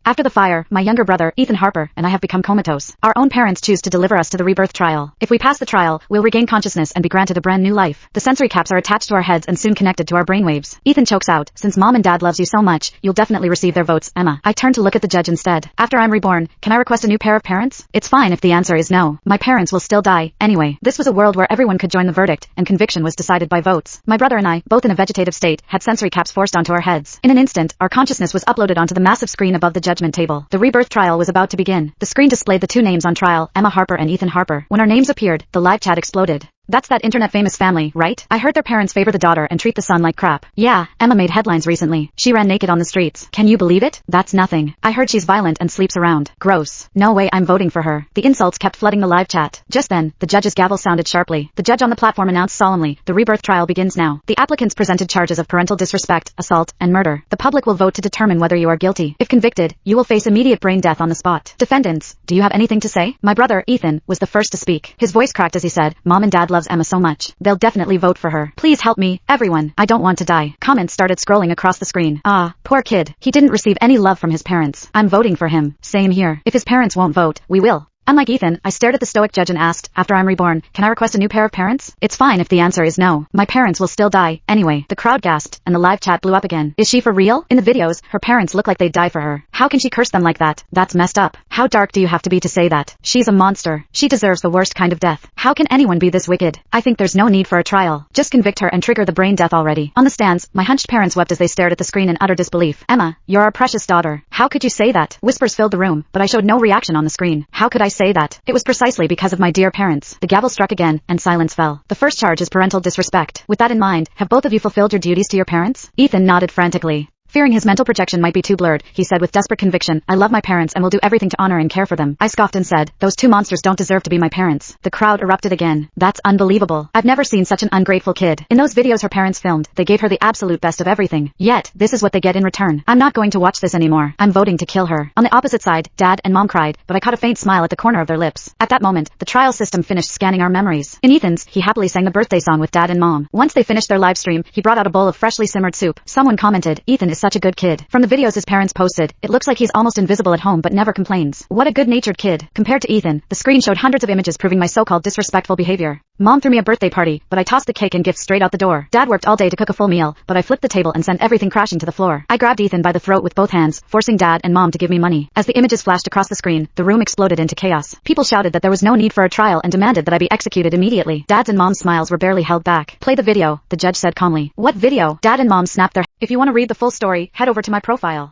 After the fire, my younger brother, Ethan Harper, and I have become comatose. Our own parents choose to deliver us to the rebirth trial. If we pass the trial, we'll regain consciousness and be granted a brand new life. The sensory caps are attached to our heads and soon connected to our brainwaves. Ethan chokes out, since mom and dad loves you so much, you'll definitely receive their votes, Emma. I turn to look at the judge instead. After I'm reborn, can I request a new pair of parents? It's fine if the answer is no. My parents will still die, anyway. This was a world where everyone could join the verdict, and conviction was decided by votes. My brother and I, both in a vegetative state, had sensory caps forced onto our heads. In an instant, our consciousness was uploaded onto the massive screen above the judgment table. The rebirth trial was about to begin. The screen displayed the two names on trial, Emma Harper and Ethan Harper. When our names appeared, the live chat exploded. That's that internet famous family, right? I heard their parents favor the daughter and treat the son like crap. Yeah, Emma made headlines recently. She ran naked on the streets. Can you believe it? That's nothing. I heard she's violent and sleeps around. Gross. No way I'm voting for her. The insults kept flooding the live chat. Just then, the judge's gavel sounded sharply. The judge on the platform announced solemnly, the rebirth trial begins now. The applicants presented charges of parental disrespect, assault, and murder. The public will vote to determine whether you are guilty. If convicted, you will face immediate brain death on the spot. Defendants, do you have anything to say? My brother, Ethan, was the first to speak. His voice cracked as he said, Mom and Dad loves Emma so much. They'll definitely vote for her. Please help me, everyone. I don't want to die. Comments started scrolling across the screen. Ah, poor kid. He didn't receive any love from his parents. I'm voting for him. Same here. If his parents won't vote, we will. Unlike Ethan, I stared at the stoic judge and asked, after I'm reborn, can I request a new pair of parents? It's fine if the answer is no. My parents will still die, anyway. The crowd gasped, and the live chat blew up again. Is she for real? In the videos, her parents look like they'd die for her. How can she curse them like that? That's messed up. How dark do you have to be to say that? She's a monster. She deserves the worst kind of death. How can anyone be this wicked? I think there's no need for a trial. Just convict her and trigger the brain death already. On the stands, my hunched parents wept as they stared at the screen in utter disbelief. Emma, you're our precious daughter. How could you say that? Whispers filled the room, but I showed no reaction on the screen. How could I say that? It was precisely because of my dear parents. The gavel struck again, and silence fell. The first charge is parental disrespect. With that in mind, have both of you fulfilled your duties to your parents? Ethan nodded frantically. Fearing his mental projection might be too blurred, he said with desperate conviction, I love my parents and will do everything to honor and care for them. I scoffed and said, those two monsters don't deserve to be my parents. The crowd erupted again. That's unbelievable. I've never seen such an ungrateful kid. In those videos her parents filmed, they gave her the absolute best of everything. Yet, this is what they get in return. I'm not going to watch this anymore. I'm voting to kill her. On the opposite side, Dad and Mom cried, but I caught a faint smile at the corner of their lips. At that moment, the trial system finished scanning our memories. In Ethan's, he happily sang the birthday song with Dad and Mom. Once they finished their live stream, he brought out a bowl of freshly simmered soup. Someone commented, Ethan is such a good kid. From the videos his parents posted, it looks like he's almost invisible at home but never complains. What a good-natured kid. Compared to Ethan, the screen showed hundreds of images proving my so-called disrespectful behavior. Mom threw me a birthday party, but I tossed the cake and gifts straight out the door. Dad worked all day to cook a full meal, but I flipped the table and sent everything crashing to the floor. I grabbed Ethan by the throat with both hands, forcing Dad and Mom to give me money. As the images flashed across the screen, the room exploded into chaos. People shouted that there was no need for a trial and demanded that I be executed immediately. Dad's and Mom's smiles were barely held back. Play the video, the judge said calmly. What video? Dad and Mom snapped their heads. If you want to read the full story, head over to my profile.